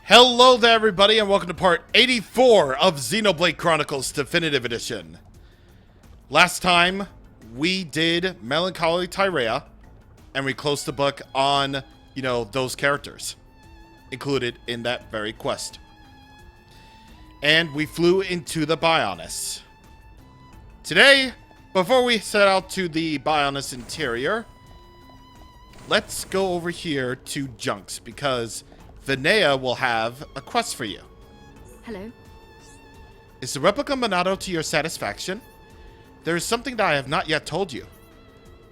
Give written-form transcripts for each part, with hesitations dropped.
Hello there, everybody, and welcome to part 84 of Xenoblade Chronicles Definitive Edition. Last time, we did Melancholy Tyrea, and we closed the book on, those characters included in that very quest. And we flew into the Bionis. Today, before we set out to the Bionis interior, let's go over here to Junks, because Vinaya will have a quest for you. Hello. Is the replica Monado to your satisfaction? There is something that I have not yet told you.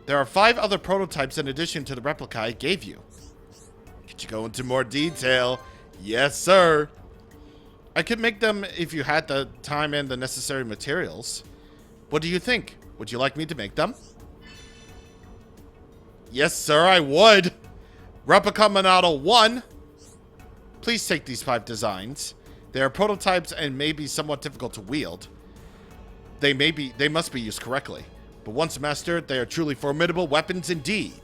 There are 5 other prototypes in addition to the replica I gave you. Could you go into more detail? Yes, sir. I could make them if you had the time and the necessary materials. What do you think? Would you like me to make them? Yes, sir, I would. Replica Monado 1. Please take these 5 designs. They are prototypes and may be somewhat difficult to wield. They must be used correctly. But once mastered, they are truly formidable weapons indeed.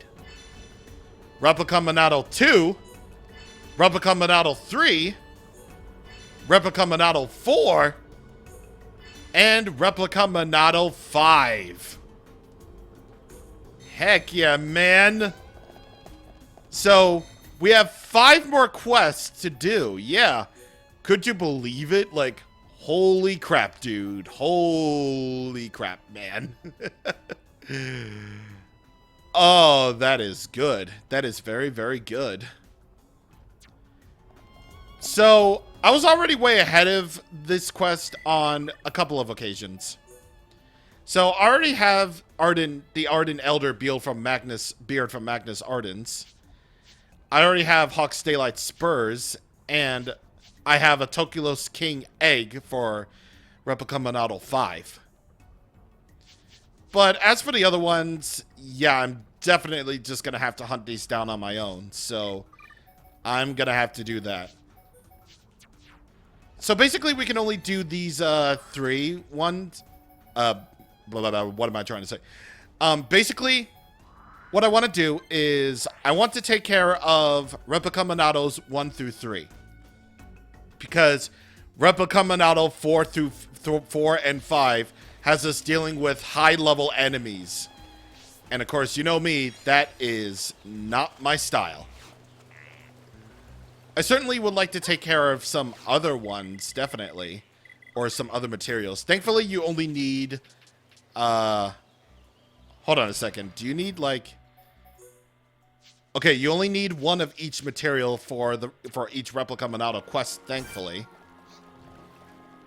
Replica Monado 2. Replica Monado 3. Replica Monado 4. And Replica Monado 5. Heck yeah, man. So, we have 5 more quests to do. Yeah. Could you believe it? Like, holy crap, dude. Holy crap, man. Oh, that is good. That is very, very good. So, I was already way ahead of this quest on a couple of occasions. So, I already have the Arden Elder Beard from Magnus Ardens. I already have Hawk's Daylight Spurs, and I have a Tokulos King Egg for Replica Monado 5. But as for the other ones, yeah, I'm definitely just going to have to hunt these down on my own. So, I'm going to have to do that. So, basically, we can only do these 3 ones. What am I trying to say? Basically, what I want to do is I want to take care of Replica Monados 1 through 3. Because Replica Monado 4 and 5 has us dealing with high-level enemies. And of course, you know me, that is not my style. I certainly would like to take care of some other ones, definitely. Or some other materials. Thankfully, you only need... hold on a second. Do you need, like... Okay, you only need 1 of each material for each Replica Monado quest, thankfully.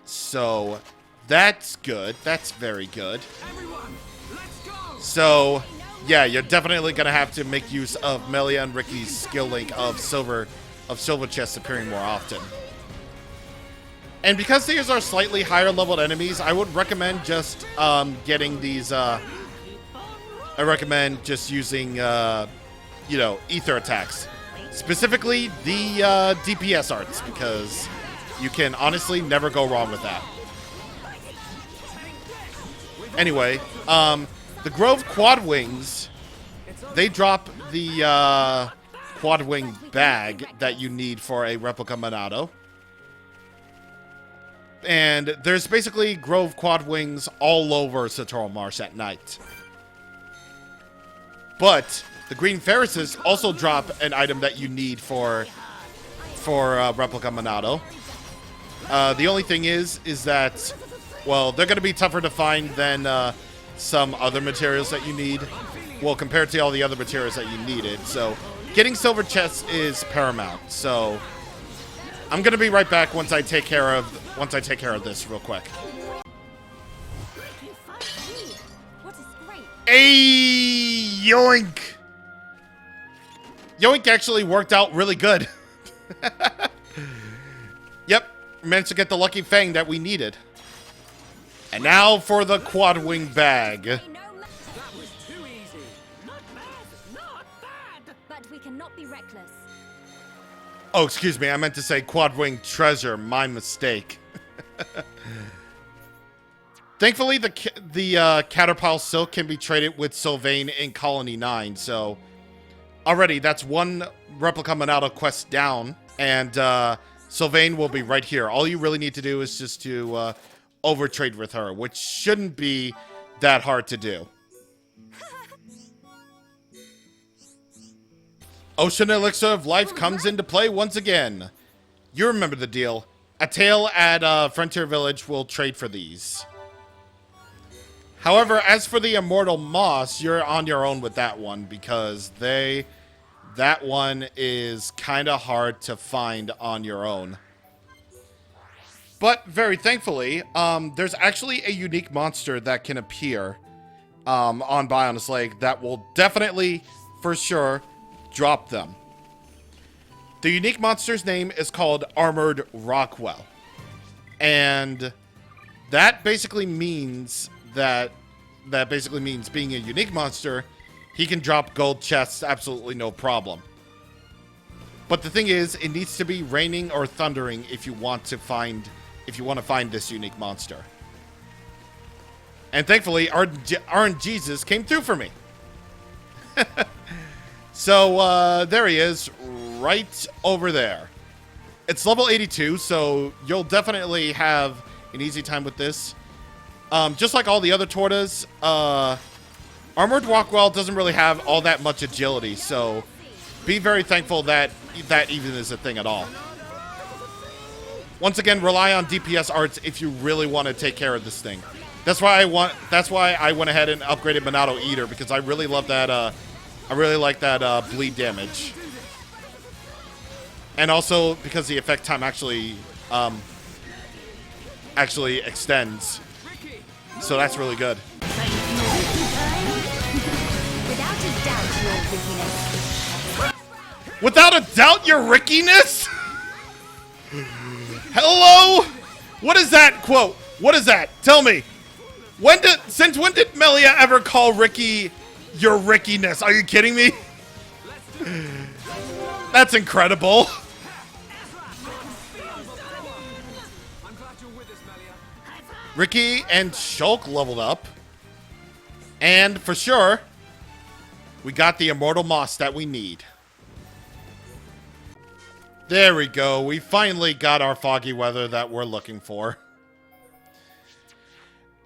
So, that's good. That's very good. Everyone, let's go! So, yeah, you're definitely going to have to make use of Melia and Ricky's skill link of silver chests appearing more often. And because these are slightly higher leveled enemies, I would recommend just getting these... I recommend just using... ether attacks. Specifically, the DPS arts, because you can honestly never go wrong with that. Anyway, the Grove Quad Wings, they drop the Quad Wing bag that you need for a Replica Monado. And there's basically Grove Quad Wings all over Satoral Marsh at night. But the Green Ferrises also drop an item that you need for Replica Monado. The only thing is that, well, they're going to be tougher to find than some other materials that you need. Well, compared to all the other materials that you needed. So, getting silver chests is paramount. So, I'm going to be right back once I take care of this real quick. Hey, yoink! Yoink actually worked out really good. Yep, managed to get the lucky fang that we needed. And now for the Quad Wing bag. That was too easy. Not bad, not bad. But we cannot be reckless. Oh, excuse me, I meant to say Quad Wing treasure. My mistake. Thankfully, the Caterpillar Silk can be traded with Sylvain in Colony 9, so... Already, that's 1 Replica Monado quest down, and Sylvain will be right here. All you really need to do is just to overtrade with her, which shouldn't be that hard to do. Ocean Elixir of Life comes into play once again. You remember the deal. A tail at Frontier Village will trade for these. However, as for the Immortal Moss, you're on your own with that one because that one is kind of hard to find on your own. But very thankfully, there's actually a unique monster that can appear on Bionis Lake that will definitely, for sure, drop them. The unique monster's name is called Armored Rockwell. And that basically means being a unique monster, he can drop gold chests absolutely no problem. But the thing is, it needs to be raining or thundering if you want to find this unique monster. And thankfully, RNGesus came through for me. So, there he is, right over there. It's level 82, so you'll definitely have an easy time with this. Just like all the other Tortas, Armored Rockwell doesn't really have all that much agility, so be very thankful that that even is a thing at all. Once again, rely on DPS arts if you really want to take care of this thing. That's why I went ahead and upgraded Monado Eater, because I really love that. I really like that bleed damage, and also because the effect time actually extends, so that's really good. Without a doubt, your Rickiness? Hello? What is that quote? What is that? Tell me. Since when did Melia ever call Ricky your Rickiness? Are you kidding me? That's incredible. Ricky and Shulk leveled up. And for sure, we got the Immortal Moss that we need. There we go. We finally got our foggy weather that we're looking for.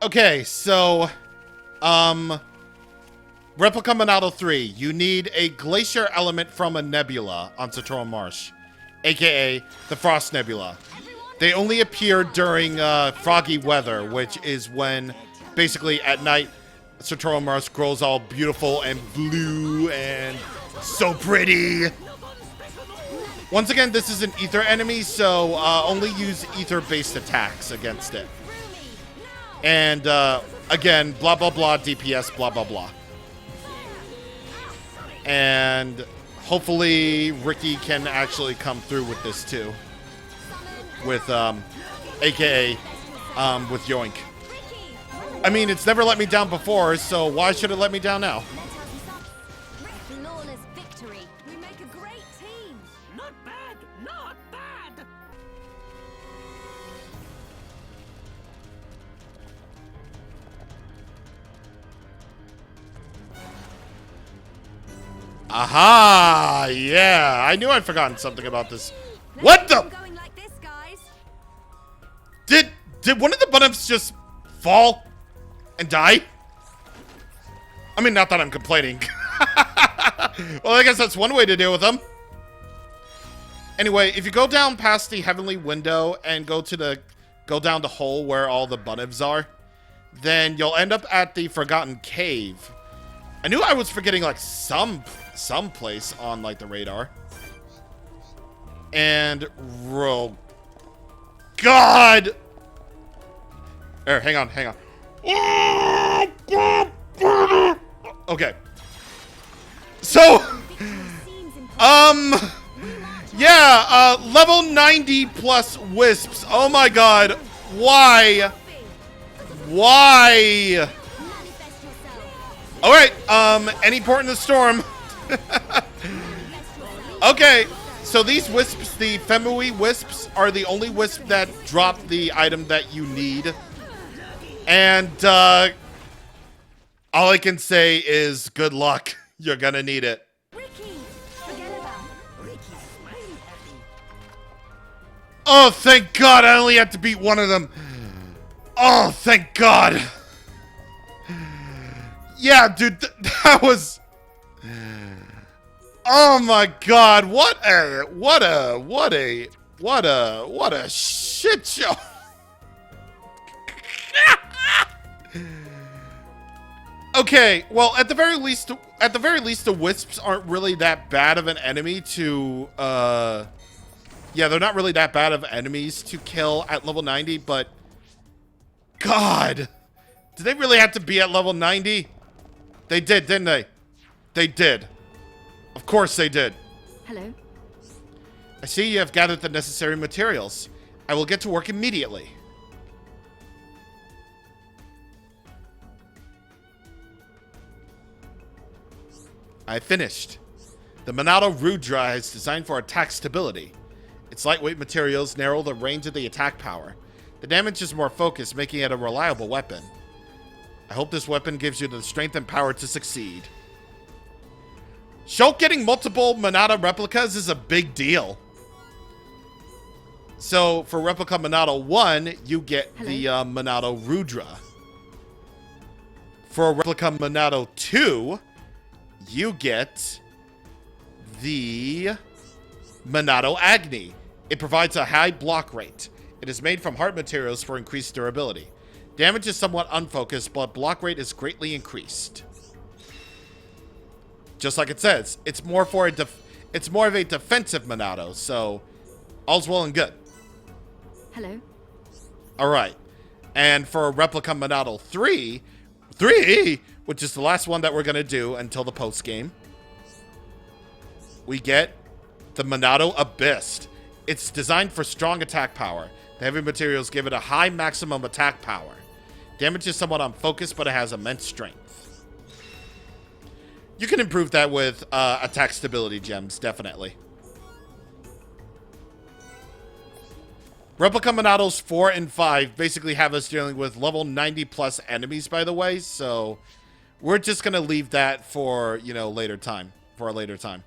Okay, so, Replica Monado 3. You need a glacier element from a nebula on Satoran Marsh, aka the Frost Nebula. They only appear during foggy weather, which is when, basically, at night, Satoran Marsh grows all beautiful and blue and so pretty. Once again, this is an ether enemy, so only use ether-based attacks against it. And, again, blah, blah, blah, DPS, blah, blah, blah. And hopefully Ricky can actually come through with this, too. With, AKA, with Yoink. I mean, it's never let me down before, so why should it let me down now? Flawless victory. We make a great team. Not bad, not bad. Aha! Yeah, I knew I'd forgotten something about this. What the? Going like this, guys. Did one of the buttons just fall and die? I mean, not that I'm complaining. Well, I guess that's one way to deal with them. Anyway, if you go down past the Heavenly Window and go down the hole where all the bunnives are, then you'll end up at the Forgotten Cave. I knew I was forgetting like some place on like the radar. And God! Here, hang on. Okay. So, yeah, level 90 plus wisps. Oh my god. Why? Alright, any port in the storm. Okay, so these wisps, the Femui wisps, are the only wisp that drop the item that you need. And, all I can say is good luck. You're gonna need it. Ricky, forget about it. Oh, thank God, I only had to beat one of them. Oh, thank God. Yeah, dude, that was... Oh my God, what a shit show. Okay, well, at the very least, the wisps aren't really that bad of an enemy to, yeah, they're not really that bad of enemies to kill at level 90, but God, did they really have to be at level 90? They did, didn't they? They did. Of course they did. Hello. I see you have gathered the necessary materials. I will get to work immediately. I finished. The Monado Rudra is designed for attack stability. Its lightweight materials narrow the range of the attack power. The damage is more focused, making it a reliable weapon. I hope this weapon gives you the strength and power to succeed. Shulk getting multiple Monado replicas is a big deal. So, for replica Monado 1, you get the Monado Rudra. For replica Monado 2, you get the Monado Agni. It provides a high block rate. It is made from hard materials for increased durability. Damage is somewhat unfocused, but block rate is greatly increased. Just like it says, it's more of a defensive Monado, so all's well and good. Hello. All right. And for replica Monado 3, which is the last one that we're going to do until the post game, we get the Monado Abyss. It's designed for strong attack power. The heavy materials give it a high maximum attack power. Damage is somewhat unfocused, but it has immense strength. You can improve that with attack stability gems, definitely. Replica Monados 4 and 5 basically have us dealing with level 90 plus enemies, by the way, so we're just going to leave that for, you know, later time, for a later time.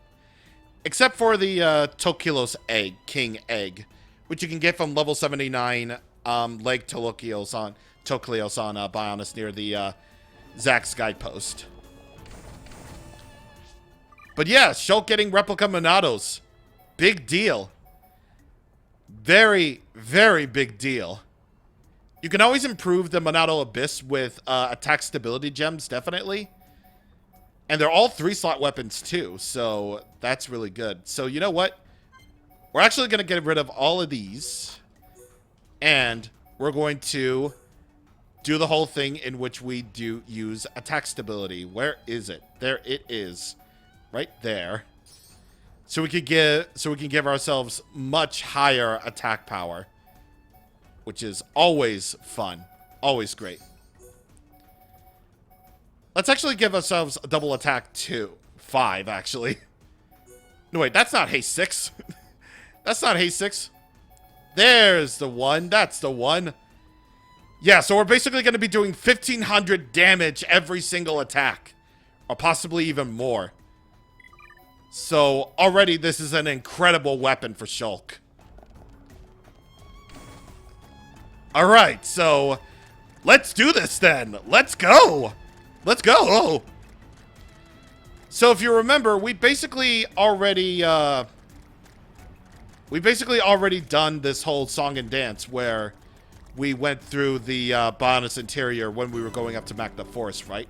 Except for the Tokilos egg, King Egg, which you can get from level 79 Leg Toklios on Bionis near the Zack's Guidepost. But yeah, Shulk getting replica Monados. Big deal. Very, very big deal. You can always improve the Monado Abyss with attack stability gems, definitely. And they're all 3-slot weapons too, so that's really good. So you know what? We're actually going to get rid of all of these. And we're going to do the whole thing in which we do use attack stability. Where is it? There it is. Right there. So we can give ourselves much higher attack power, which is always fun, always great. Let's actually give ourselves a double attack 5 actually. No wait, that's not haste 6. That's not haste 6. There's the one. That's the one. Yeah, so we're basically going to be doing 1,500 damage every single attack, or possibly even more. So, already this is an incredible weapon for Shulk. Alright, so let's do this then. Let's go. Let's go. Oh. So, if you remember, we basically already done this whole song and dance where we went through the Bionis interior when we were going up to Magna Forest, right?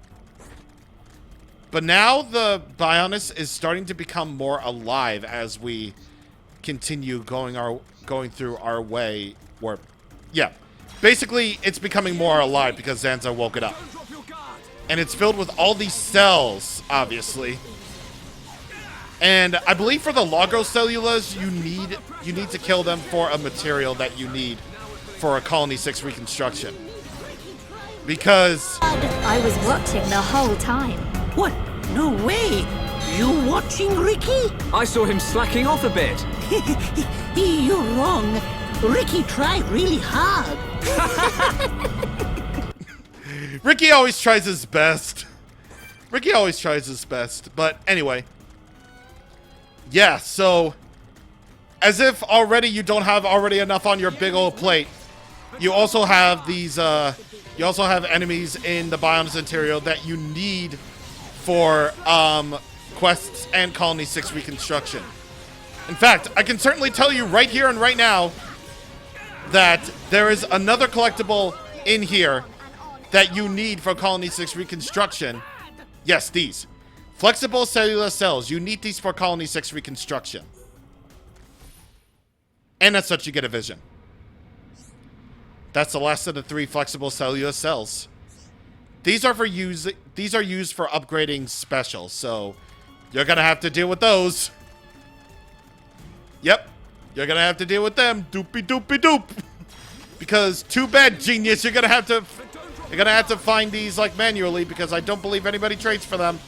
But now the Bionis is starting to become more alive as we continue going through our way. Or, yeah, basically it's becoming more alive because Zanza woke it up, and it's filled with all these cells, obviously. And I believe for the Logos-cellulas, you need to kill them for a material that you need for a Colony 6 reconstruction. Because I was watching the whole time. What? No way! You watching Ricky? I saw him slacking off a bit. You're wrong. Ricky tried really hard. Ricky always tries his best. Ricky always tries his best. But anyway. Yeah, so As if already you don't have already enough on your big old plate. You also have these, you also have enemies in the Bionis Interior that you need for, quests and Colony 6 reconstruction. In fact, I can certainly tell you right here and right now that there is another collectible in here that you need for Colony 6 reconstruction. Yes, these. Flexible cellular cells. You need these for Colony 6 reconstruction. And as such, you get a vision. That's the last of the 3 flexible cellular cells. These are used for upgrading specials, so you're gonna have to deal with those. Yep, you're gonna have to deal with them. Doopy doopy doop. Because too bad, genius. You're gonna have to find these like manually because I don't believe anybody trades for them,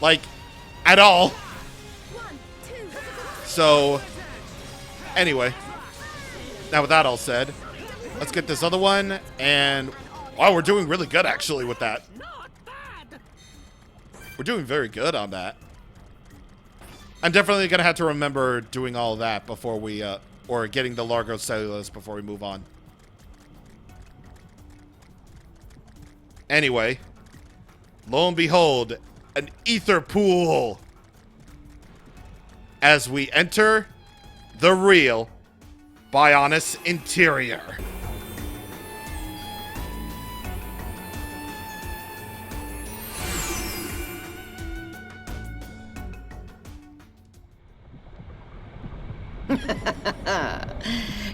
like, at all. So, anyway, now with that all said, let's get this other one, and wow, we're doing really good actually with that. We're doing very good on that. I'm definitely gonna have to remember doing all of that before we, or getting the Largo Cellulose before we move on. Anyway, lo and behold, an ether pool. As we enter the real Bionis Interior.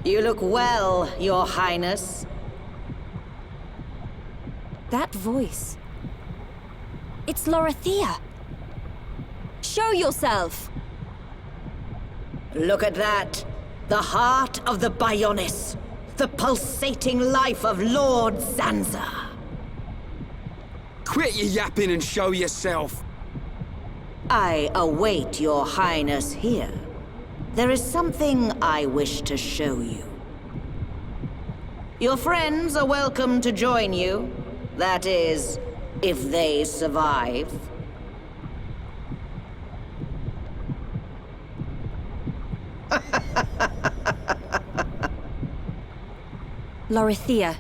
You look well, Your Highness. That voice. It's Lorithia. Show yourself. Look at that. The heart of the Bionis. The pulsating life of Lord Zanza. Quit your yapping and show yourself. I await Your Highness here. There is something I wish to show you. Your friends are welcome to join you. That is, if they survive. Lorithia,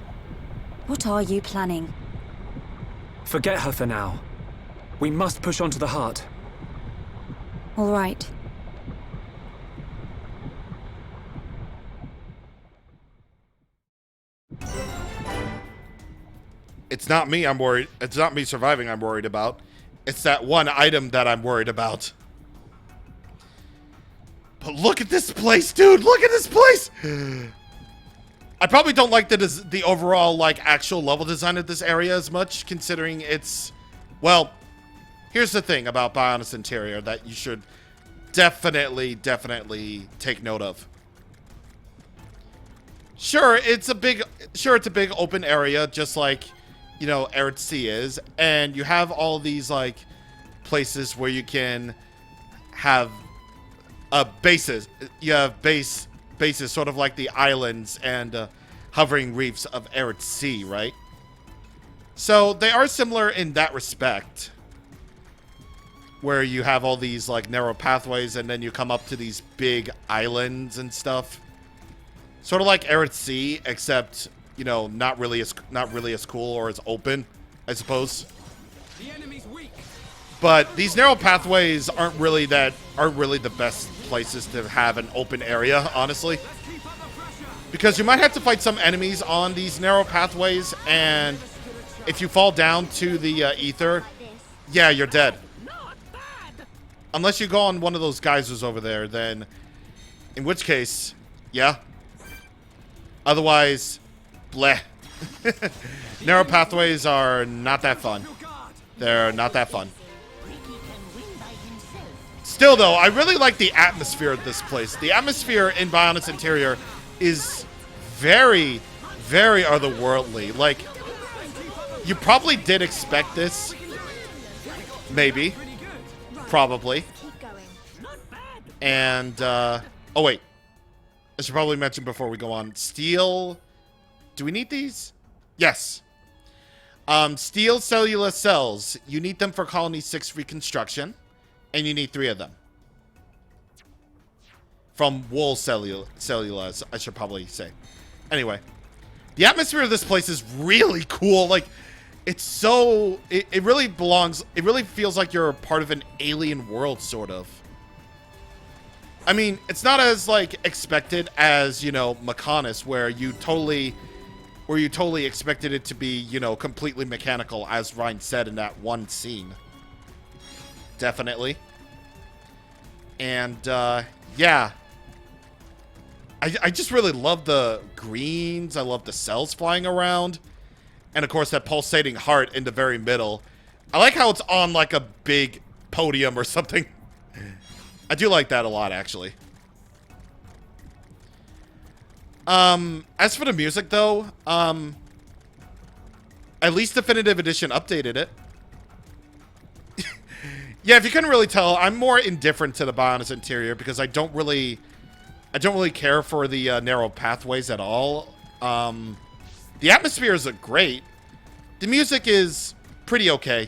what are you planning? Forget her for now. We must push on to the heart. All right. It's not me I'm worried. It's not me surviving I'm worried about. It's that one item that I'm worried about. But look at this place, dude. Look at this place. I probably don't like the overall, like, actual level design of this area as much, considering it's... Well, here's the thing about Bionis Interior that you should definitely take note of. Sure, it's a big open area, just like, you know, Eretz Sea is, and you have all these, like, places where you can have bases. You have bases sort of like the islands and hovering reefs of Eretz Sea, right? So they are similar in that respect, where you have all these, like, narrow pathways, and then you come up to these big islands and stuff. Sort of like Eretz Sea, except, you know, not really as cool or as open, I suppose. The enemy's weak. But these narrow pathways aren't really the best places to have an open area, honestly. Because you might have to fight some enemies on these narrow pathways, and if you fall down to the ether, yeah, you're dead. Unless you go on one of those geysers over there, then in which case, yeah. Otherwise, bleh. Narrow pathways are not that fun. They're not that fun. Still, though, I really like the atmosphere of this place. The atmosphere in Bionis Interior is very, very otherworldly. Like, you probably did expect this. Maybe. Probably. And, oh, wait. I should probably mention before we go on. Steel. Do we need these? Yes. Steel cellular cells. You need them for Colony 6 reconstruction. And you need 3 of them. from wool cellulose, I should probably say. Anyway, the atmosphere of this place is really cool. Like, it's so... It really belongs... It really feels like you're a part of an alien world, sort of. I mean, it's not as, like, expected as, you know, Mechanis, where you totally expected it to be, you know, completely mechanical, as Ryan said in that one scene. Definitely. And, yeah. I just really love the greens. I love the cells flying around. And, of course, that pulsating heart in the very middle. I like how it's on, like, a big podium or something. I do like that a lot, actually. As for the music, though, at least Definitive Edition updated it. Yeah, if you couldn't really tell, I'm more indifferent to the Bionis interior because I don't really care for the narrow pathways at all. The atmosphere is great. The music is pretty okay.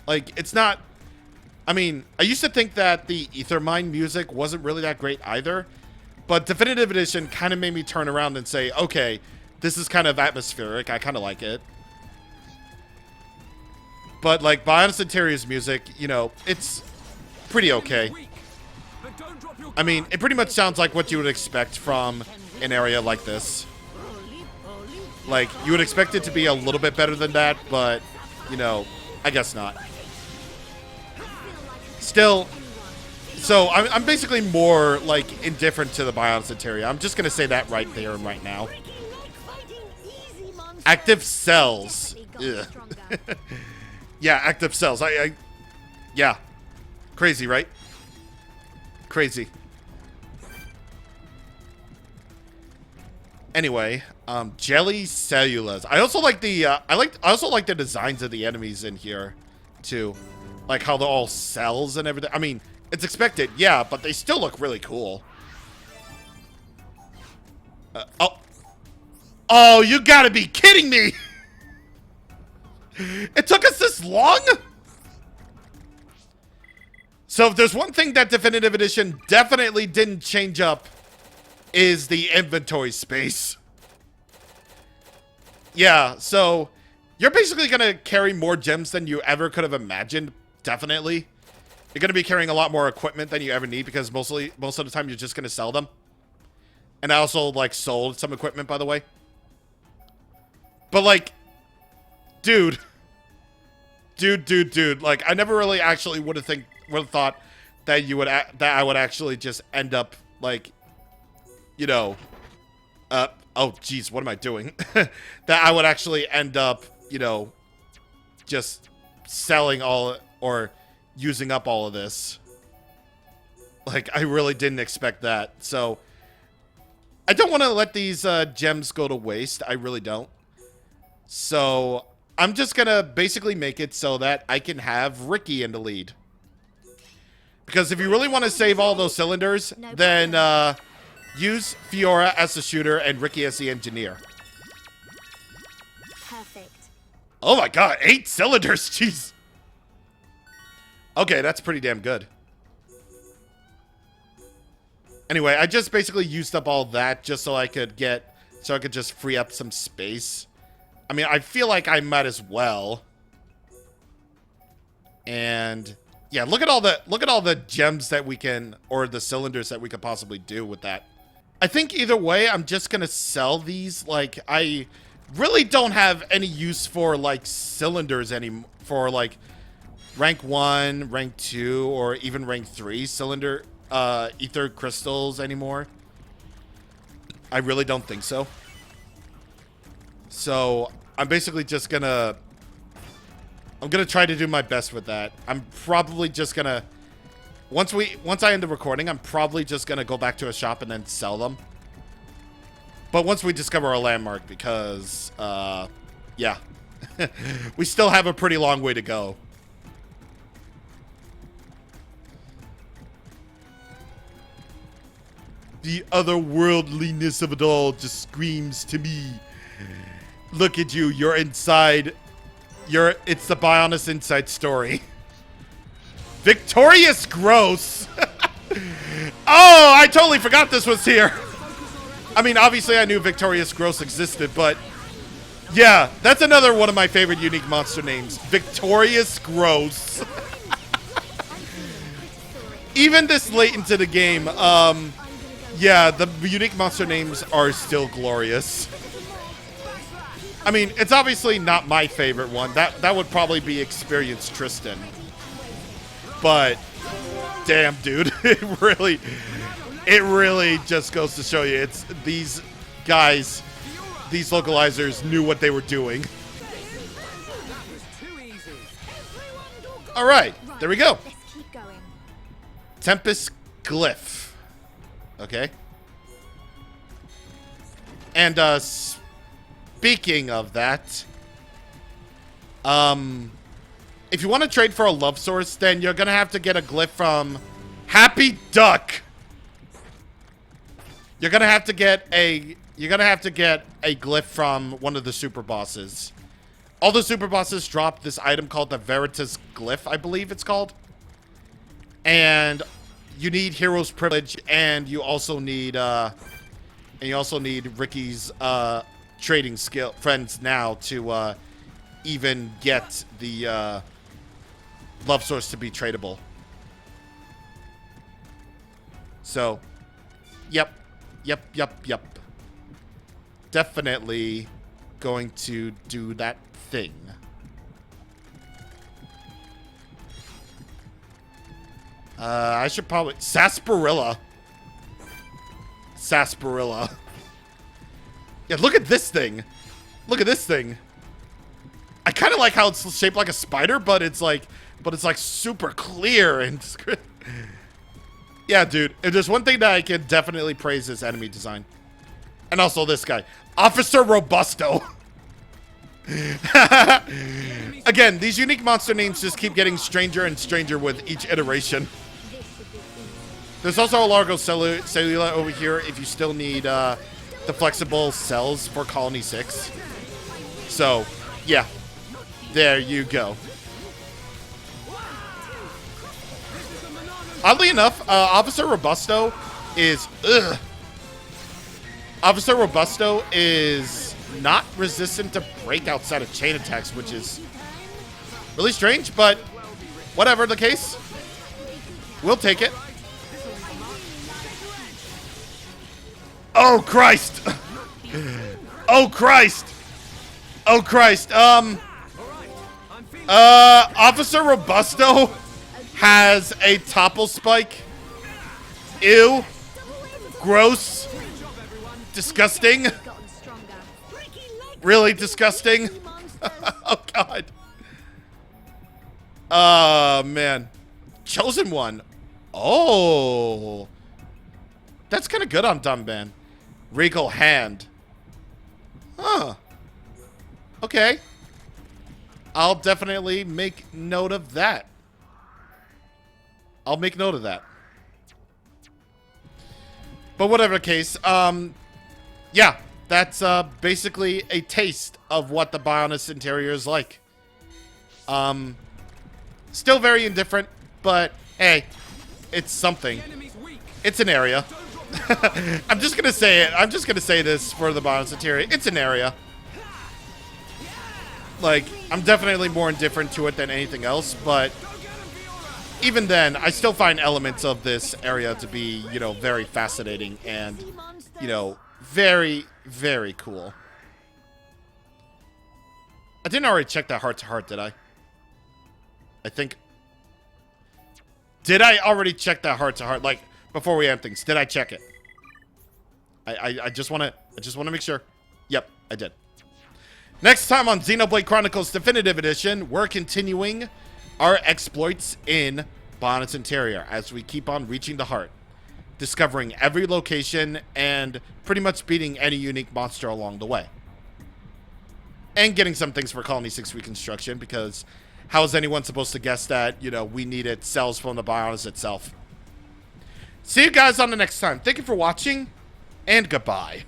Like, it's not... I mean, I used to think that the Ethermind music wasn't really that great either. But Definitive Edition kind of made me turn around and say, okay, this is kind of atmospheric. I kind of like it. But, like, Bionis Interior's music, you know, it's pretty okay. I mean, it pretty much sounds like what you would expect from an area like this. Like, you would expect it to be a little bit better than that, but, you know, I guess not. Still, so I'm basically more, like, indifferent to the Bionis interior. I'm just going to say that right there and right now. Active cells. Ugh. Yeah, active cells. Yeah. Crazy, right? Crazy. Anyway, jelly cellulose. I also like the I also like the designs of the enemies in here too. Like how they're all cells and everything. I mean, it's expected, yeah, but they still look really cool. Oh, you gotta be kidding me! It took us this long? So if there's one thing that Definitive Edition definitely didn't change up, is the inventory space. Yeah, so you're basically gonna carry more gems than you ever could have imagined, definitely. You're gonna be carrying a lot more equipment than you ever need because most of the time you're just gonna sell them. And I also, like, sold some equipment, by the way. But, like, dude, like, I never really actually would have thought that I would actually just end up, like, you know, oh geez, what am I doing? That I would actually end up, you know, just selling all or using up all of this. Like, I really didn't expect that. So I don't want to let these gems go to waste. I really don't. So I'm just gonna basically make it so that I can have Ricky in the lead. Because if you really want to save all those cylinders, then use Fiora as the shooter and Ricky as the engineer. Perfect. Oh my god, 8 cylinders, jeez. Okay, that's pretty damn good. Anyway, I just basically used up all that just so I could just free up some space. I mean, I feel like I might as well. And yeah, look at all the gems that we can, or the cylinders that we could possibly do with that. I think either way, I'm just gonna sell these. Like, I really don't have any use for, like, cylinders for, like, rank 1, rank 2, or even rank 3 cylinder ether crystals anymore. I really don't think so. So I'm basically just gonna try to do my best with that. I'm probably just gonna once I end the recording, I'm probably just gonna go back to a shop and then sell them. But once we discover our landmark, because yeah. We still have a pretty long way to go. The otherworldliness of it all just screams to me. Look at you, you're inside. It's the Bionis Inside story. Victorious Gross! Oh, I totally forgot this was here. I mean, obviously I knew Victorious Gross existed, but yeah, that's another one of my favorite unique monster names. Victorious Gross. Even this late into the game, yeah, the unique monster names are still glorious. I mean, it's obviously not my favorite one. That would probably be Experience Tristan. But damn, dude, it really just goes to show you, it's these guys, these localizers knew what they were doing. All right, there we go. Let's keep going. Tempest Glyph. Okay. And speaking of that, if you want to trade for a love source, then you're gonna have to get a glyph from Happy Duck. You're gonna have to get a glyph from one of the super bosses. All the super bosses drop this item called the Veritas Glyph, I believe it's called. And you need Hero's Privilege, and you also need Ricky's trading skill friends now to even get the love source to be tradable. So, yep. Definitely going to do that thing. I should probably... Sarsaparilla. Yeah, look at this thing. Look at this thing. I kind of like how it's shaped like a spider, but it's like super clear and... Yeah, dude. If there's one thing that I can definitely praise is enemy design. And also this guy. Officer Robusto. Again, these unique monster names just keep getting stranger and stranger with each iteration. There's also a Largo Cellula over here if you still need the flexible cells for Colony 6. So, yeah. There you go. Oddly enough, Officer Robusto is... Officer Robusto is not resistant to break outside of chain attacks, which is really strange, but whatever the case, we'll take it. Oh, Christ! Oh, Christ! Oh, Christ. Officer Robusto has a topple spike. Ew. Gross. Disgusting. Really disgusting. Oh, God. Man. Chosen One. Oh. That's kind of good on Dumban. Regal Hand. Huh. Okay. I'll definitely make note of that. I'll make note of that. But whatever the case, yeah, that's basically a taste of what the Bionis interior is like. Still very indifferent, but hey, it's something. It's an area. I'm just gonna say it. I'm just gonna say this for the Bionis interior. It's an area. Like, I'm definitely more indifferent to it than anything else, but even then, I still find elements of this area to be, you know, very fascinating and, you know, very, very cool. I didn't already check that heart-to-heart, did I? I think... Did I already check that heart-to-heart? Like, before we end things, did I check it? I just want to make sure. Yep, I did. Next time on Xenoblade Chronicles Definitive Edition, we're continuing our exploits in Bionis Interior as we keep on reaching the heart, discovering every location and pretty much beating any unique monster along the way. And getting some things for Colony 6 reconstruction, because how is anyone supposed to guess that, you know, we needed cells from the Bionis itself? See you guys on the next time. Thank you for watching, and goodbye.